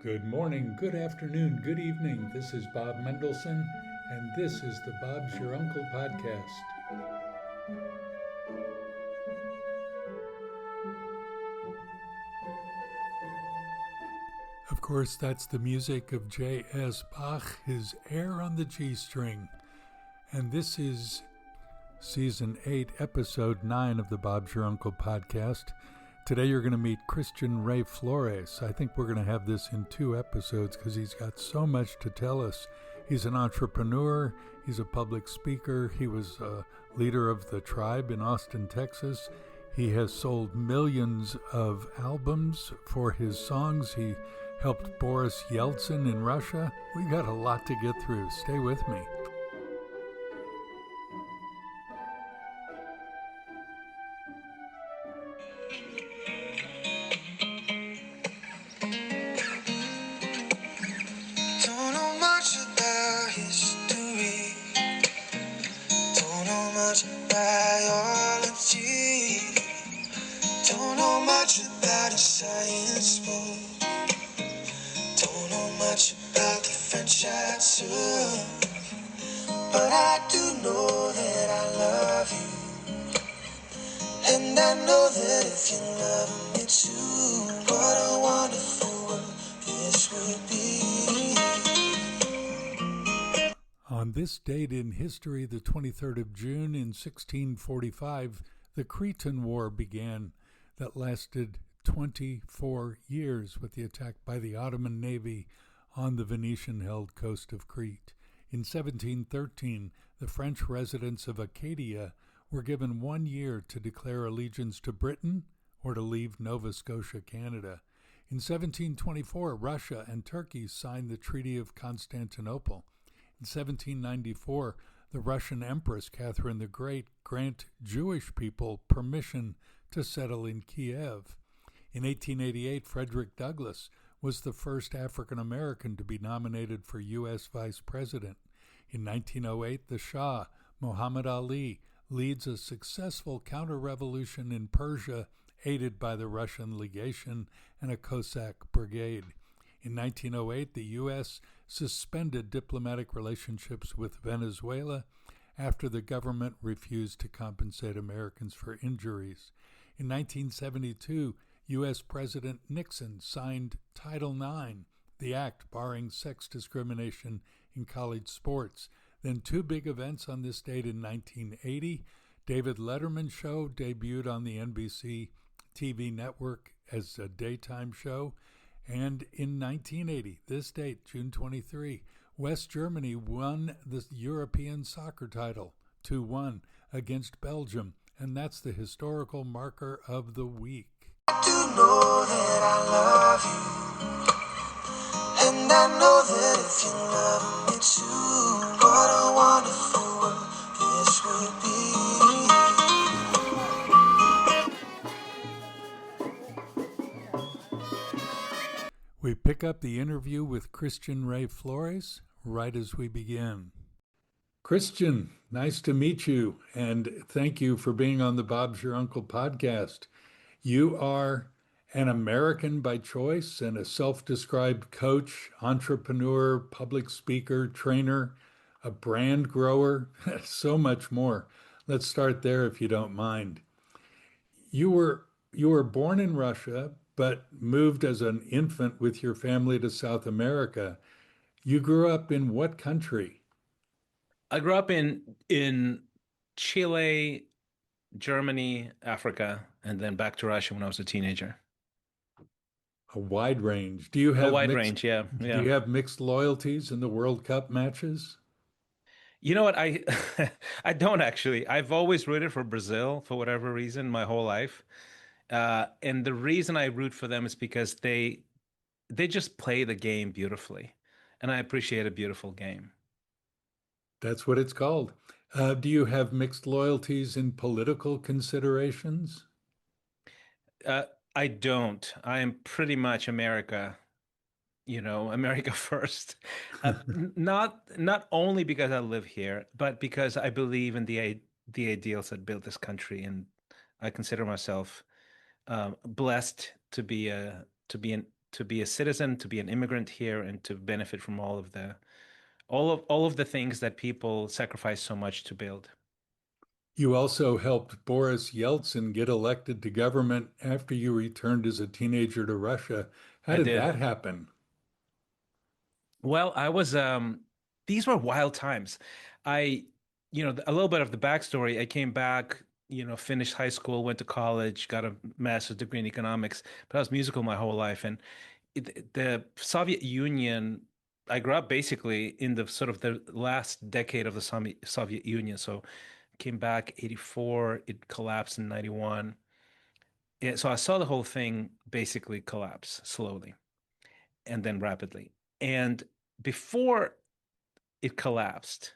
Good morning, good afternoon, good evening. This is Bob Mendelsohn, and this is the Bob's Your Uncle podcast. Of course, that's the music of J.S. Bach, his Air on the G string. And this is Season 8, Episode 9 of the Bob's Your Uncle podcast. Today you're going to meet Christian Ray Flores. I think we're going to have this in 2 episodes because he's got so much to tell us. He's an entrepreneur, he's a public speaker, he was a leader of the tribe in Austin, Texas. He has sold millions of albums for his songs. He helped Boris Yeltsin in Russia. We got a lot to get through. Stay with me. But I do know that I love you, and I know that if you love me too, what a wonderful world this would be. On this date in history, the 23rd of June in 1645, the Cretan War began that lasted 24 years with the attack by the Ottoman Navy on the Venetian-held coast of Crete. In 1713, the French residents of Acadia were given 1 year to declare allegiance to Britain or to leave Nova Scotia, Canada. In 1724, Russia and Turkey signed the Treaty of Constantinople. In 1794, the Russian Empress Catherine the Great granted Jewish people permission to settle in Kiev. In 1888, Frederick Douglass was the first African American to be nominated for U.S. Vice President. In 1908, the Shah, Muhammad Ali, leads a successful counter-revolution in Persia, aided by the Russian legation and a Cossack brigade. In 1908, the U.S. suspended diplomatic relationships with Venezuela after the government refused to compensate Americans for injuries. In 1972, U.S. President Nixon signed Title IX, the act barring sex discrimination in college sports. Then 2 big events on this date in 1980. David Letterman show debuted on the NBC TV network as a daytime show. And in 1980, this date, June 23, West Germany won the European soccer title 2-1 against Belgium. And that's the historical marker of the week. I do know that I love you, and I know that if you love me too, what a wonderful world this would be. We pick up the interview with Christian Ray Flores right as we begin. Christian, nice to meet you, and thank you for being on the Bob's Your Uncle podcast. You are an American by choice and a self-described coach, entrepreneur, public speaker, trainer, a brand grower, so much more. Let's start there if you don't mind. You were born in Russia, but moved as an infant with your family to South America. You grew up in what country? I grew up in Chile, Germany, Africa, and then back to Russia when I was a teenager. A wide range. Do you have a wide range? Yeah. Do you have mixed loyalties in the World Cup matches? You know what? I don't actually. I've always rooted for Brazil for whatever reason my whole life, and the reason I root for them is because they just play the game beautifully, and I appreciate a beautiful game. That's what it's called. Do you have mixed loyalties in political considerations? I don't. I am pretty much America, America first. Not only because I live here, but because I believe in the ideals that built this country, and I consider myself blessed to be to be a citizen, to be an immigrant here, and to benefit from all of the things that people sacrifice so much to build. You also helped Boris Yeltsin get elected to government after you returned as a teenager to Russia. How I did did. that happen? Well, these were wild times. I, a little bit of the backstory. I came back, finished high school, went to college, got a master's degree in economics, but I was musical my whole life. And the Soviet Union, I grew up basically in the sort of the last decade of the Soviet Union. So came back 84, it collapsed in 91. Yeah, so I saw the whole thing basically collapse slowly and then rapidly. And before it collapsed,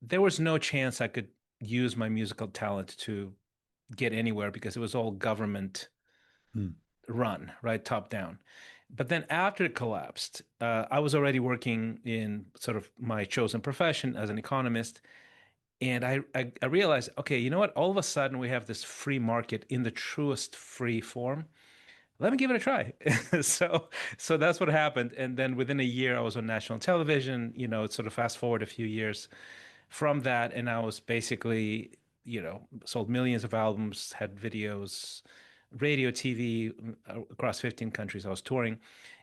there was no chance I could use my musical talent to get anywhere because it was all government Hmm. run, right, top down. But then after it collapsed, I was already working in sort of my chosen profession as an economist. And I realized, okay, you know what? All of a sudden, we have this free market in the truest free form. Let me give it a try. So, so that's what happened. And then within a year, I was on national television. It's sort of fast forward a few years from that, and I was basically, sold millions of albums, had videos, radio, TV across 15 countries. I was touring,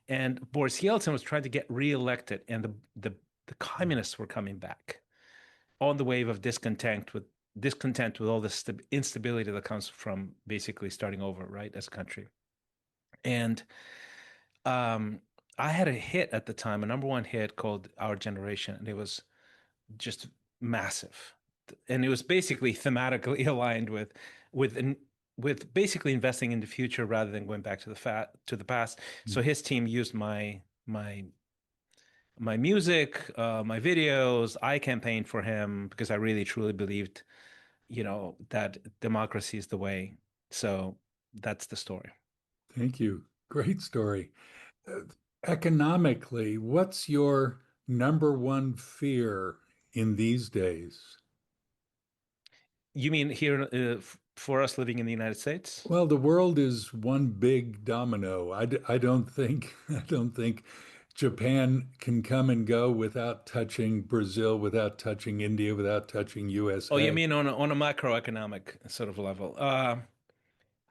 and Boris Yeltsin was trying to get reelected, and the communists were coming back on the wave of discontent with all this instability that comes from basically starting over, right, as a country. And um, I had a hit at the time, a number one hit called Our Generation, and it was just massive. And it was basically thematically aligned with with basically investing in the future rather than going back to the past. So his team used my music, my videos. I campaigned for him because I really truly believed, that democracy is the way. So that's the story. Thank you. Great story. Uh, Economically, what's your number one fear in these days? You mean here for us living in the United States? Well, the world is one big domino. I don't think I don't think Japan can come and go without touching Brazil, without touching India, without touching Oh, you USA. mean on a macroeconomic sort of level?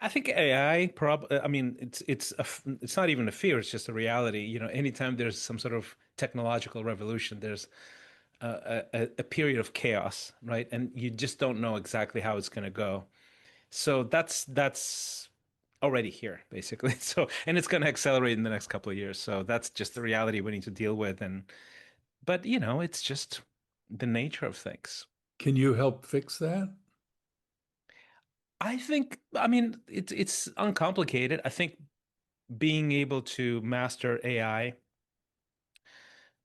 I think AI I mean, it's not even a fear; it's just a reality. Anytime there's some sort of technological revolution, there's a period of chaos, right? And you just don't know exactly how it's going to go. So that's already here, basically. So, and it's going to accelerate in the next couple of years. So that's just the reality we need to deal with. But it's just the nature of things. Can you help fix that? I mean, it's uncomplicated. I think being able to master AI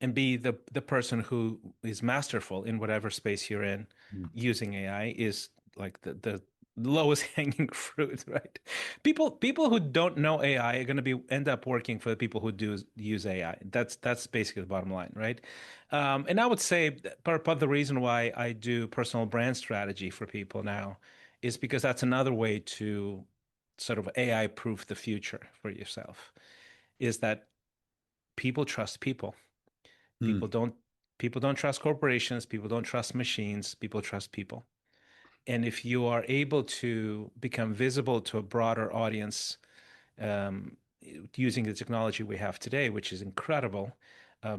and be the person who is masterful in whatever space you're in Mm. using AI is like the lowest hanging fruit, right? People who don't know AI are going to be end up working for the people who do use AI. That's basically the bottom line, right? And I would say part of the reason why I do personal brand strategy for people now is because that's another way to sort of AI proof the future for yourself, is that people trust people. Mm. People don't people don't trust corporations, people don't trust machines, people trust people. And if you are able to become visible to a broader audience um, using the technology we have today, which is incredible,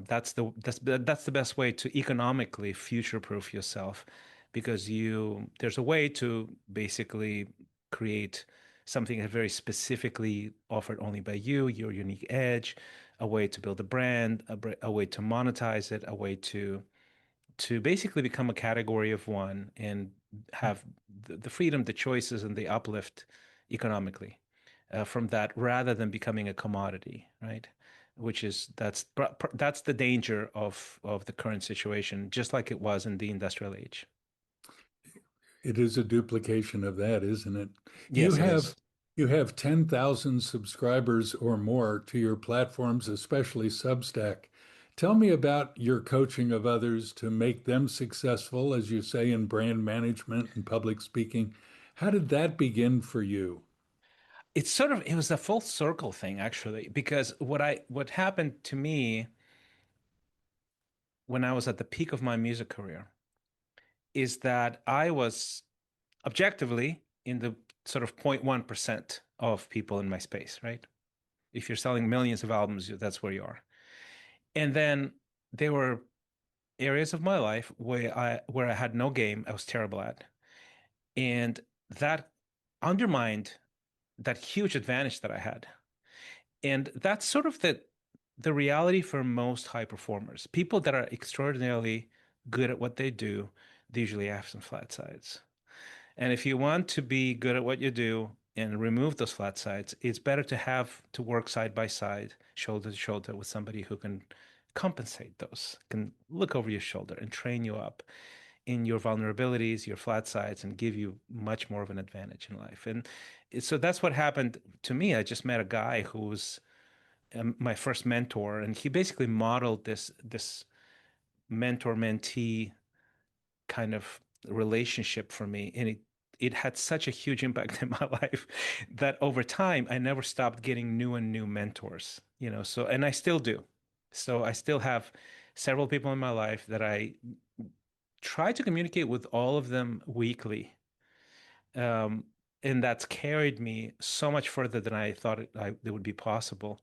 that's the best way to economically future-proof yourself, because there's a way to basically create something that very specifically offered only by you, your unique edge, a way to build a brand, a way to monetize it, a way to basically become a category of one and have the freedom, the choices, and the uplift economically from that, rather than becoming a commodity, right? Which is that's the danger of the current situation, just like it was in the industrial age. It is a duplication of that, isn't it? You Yes, it have is. you have 10,000 subscribers or more to your platforms, especially Substack. Tell me about your coaching of others to make them successful, as you say, in brand management and public speaking. How did that begin for you? it was a full circle thing actually, because what happened to me when I was at the peak of my music career is that I was objectively in the sort of 0.1% of people in my space, right? If you're selling millions of albums, that's where you are. And then there were areas of my life where I had no game, I was terrible at. And that undermined that huge advantage that I had. And that's sort of the reality for most high performers. People that are extraordinarily good at what they do, they usually have some flat sides. And if you want to be good at what you do and remove those flat sides, it's better to have to work side by side, shoulder to shoulder with somebody who can compensate those, can look over your shoulder and train you up in your vulnerabilities, your flat sides, and give you much more of an advantage in life. And so that's what happened to me. I just met a guy who was my first mentor, and he basically modeled this mentor-mentee kind of relationship for me, and it had such a huge impact in my life that over time I never stopped getting new and new mentors, so, and I still do. So I still have several people in my life that I try to communicate with, all of them weekly. And that's carried me so much further than I thought it would be possible.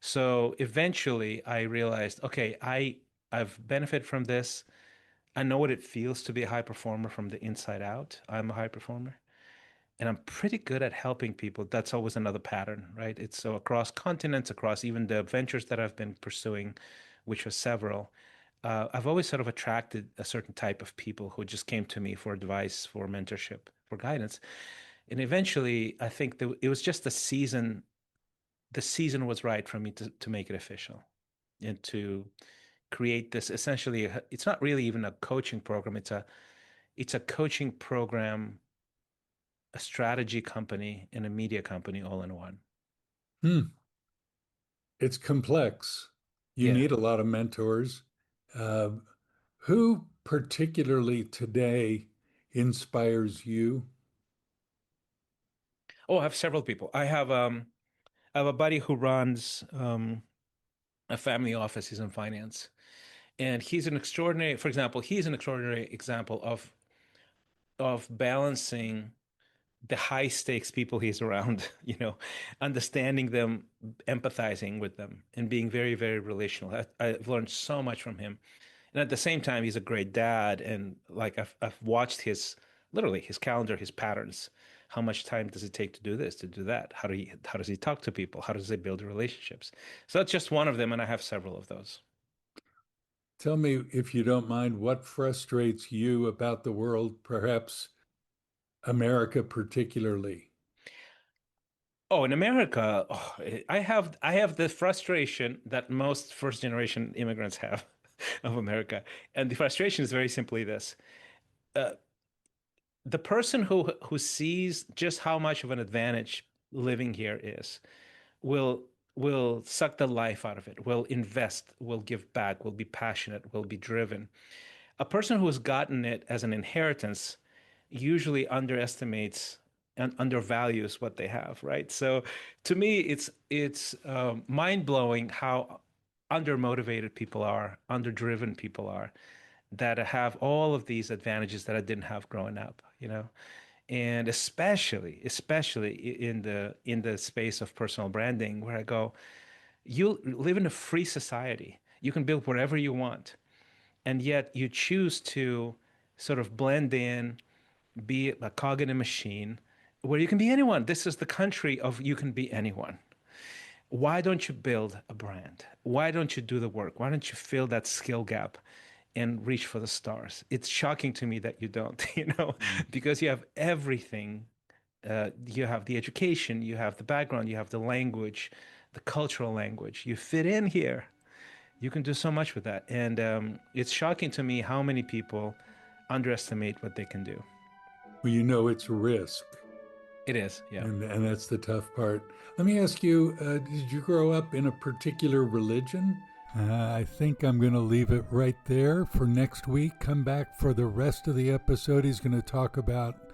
So eventually I realized, okay, I've benefited from this. I know what it feels to be a high performer from the inside out. I'm a high performer, and I'm pretty good at helping people. That's always another pattern, right? It's so across continents, across even the ventures that I've been pursuing, which was several. I've always sort of attracted a certain type of people who just came to me for advice, for mentorship, for guidance. And eventually, I think it was just the season. The season was right for me to make it official and to create this. Essentially, it's not really even a coaching program. It's a coaching program, a strategy company, and a media company all in one. It's complex. You Yeah. need a lot of mentors. Who particularly today inspires you? Oh, I have several people. I have a buddy who runs a family office. He's in finance, and he's an extraordinary. For example, he's an extraordinary example of balancing the high stakes people he's around, understanding them, empathizing with them, and being very, very relational. I've learned so much from him. And at the same time, he's a great dad. And like I've watched literally his calendar, his patterns. How much time does it take to do this, to do that? How does he talk to people? How does he build relationships? So that's just one of them, and I have several of those. Tell me, if you don't mind, what frustrates you about the world, perhaps America particularly? Oh, in America, I have the frustration that most first generation immigrants have of America. And the frustration is very simply this. Uh, the person who sees just how much of an advantage living here is will suck the life out of it, will invest, will give back, will be passionate, will be driven. A person who has gotten it as an inheritance usually underestimates and undervalues what they have, right? So to me, it's mind blowing how undermotivated people are, underdriven people are, that have all of these advantages that I didn't have growing up. And especially in the space of personal branding, where I go, you live in a free society. You can build whatever you want, and yet you choose to sort of blend in, be a cog in a machine where you can be anyone. This is the country of you can be anyone. Why don't you build a brand? Why don't you do the work? Why don't you fill that skill gap and reach for the stars? It's shocking to me that you don't, because you have everything. You have the education, you have the background, you have the language, the cultural language. You fit in here. You can do so much with that. And it's shocking to me how many people underestimate what they can do. Well, it's a risk. It is, yeah. And that's the tough part. Let me ask you, did you grow up in a particular religion? I think I'm going to leave it right there for next week. Come back for the rest of the episode. He's going to talk about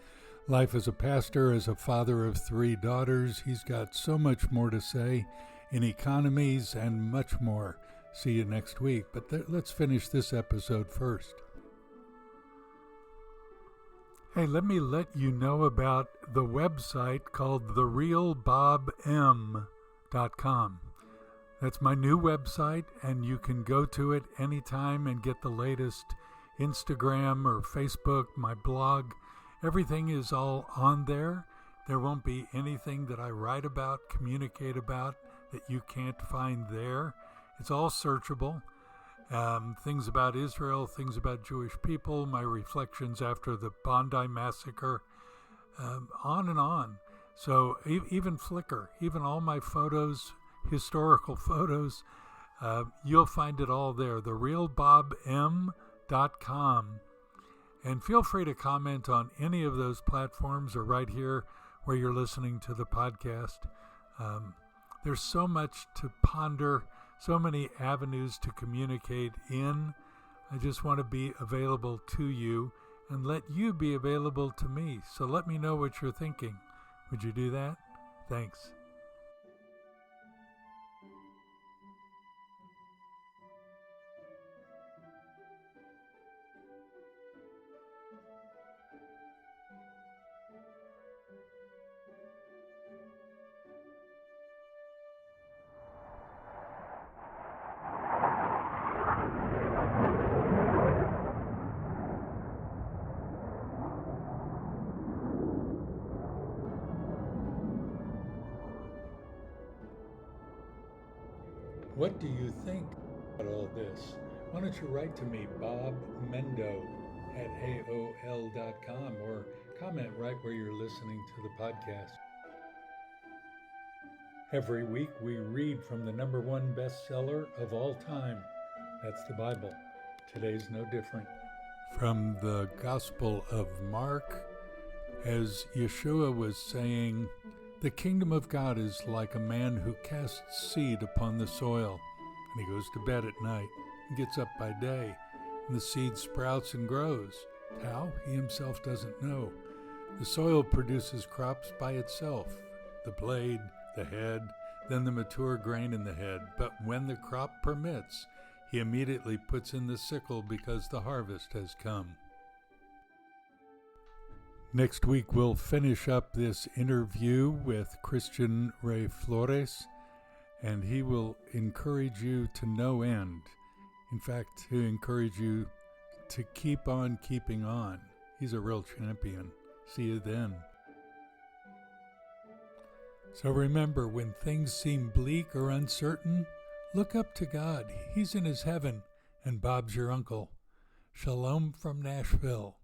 life as a pastor, as a father of 3 daughters. He's got so much more to say in economies and much more. See you next week. But let's finish this episode first. Hey, let me let you know about the website called therealbobm.com. That's my new website, and you can go to it anytime and get the latest Instagram or Facebook, my blog. Everything is all on there. There won't be anything that I write about, communicate about, that you can't find there. It's all searchable. Things about Israel, things about Jewish people, my reflections after the Bondi massacre, on and on. So even Flickr, even all my photos, historical photos, you'll find it all there, therealbobm.com. And feel free to comment on any of those platforms or right here where you're listening to the podcast. There's so much to ponder, so many avenues to communicate in. I just want to be available to you and let you be available to me. So let me know what you're thinking. Would you do that? Thanks. What do you think about all this? Why don't you write to me, Bob Mendo at AOL.com, or comment right where you're listening to the podcast. Every week we read from the #1 bestseller of all time. That's the Bible. Today's no different. From the Gospel of Mark, as Yeshua was saying, the kingdom of God is like a man who casts seed upon the soil, and he goes to bed at night and gets up by day, and the seed sprouts and grows. How? He himself doesn't know. The soil produces crops by itself, the blade, the head, then the mature grain in the head. But when the crop permits, he immediately puts in the sickle because the harvest has come. Next week, we'll finish up this interview with Christian Ray Flores, and he will encourage you to no end. In fact, he'll encourage you to keep on keeping on. He's a real champion. See you then. So remember, when things seem bleak or uncertain, look up to God. He's in his heaven, and Bob's your uncle. Shalom from Nashville.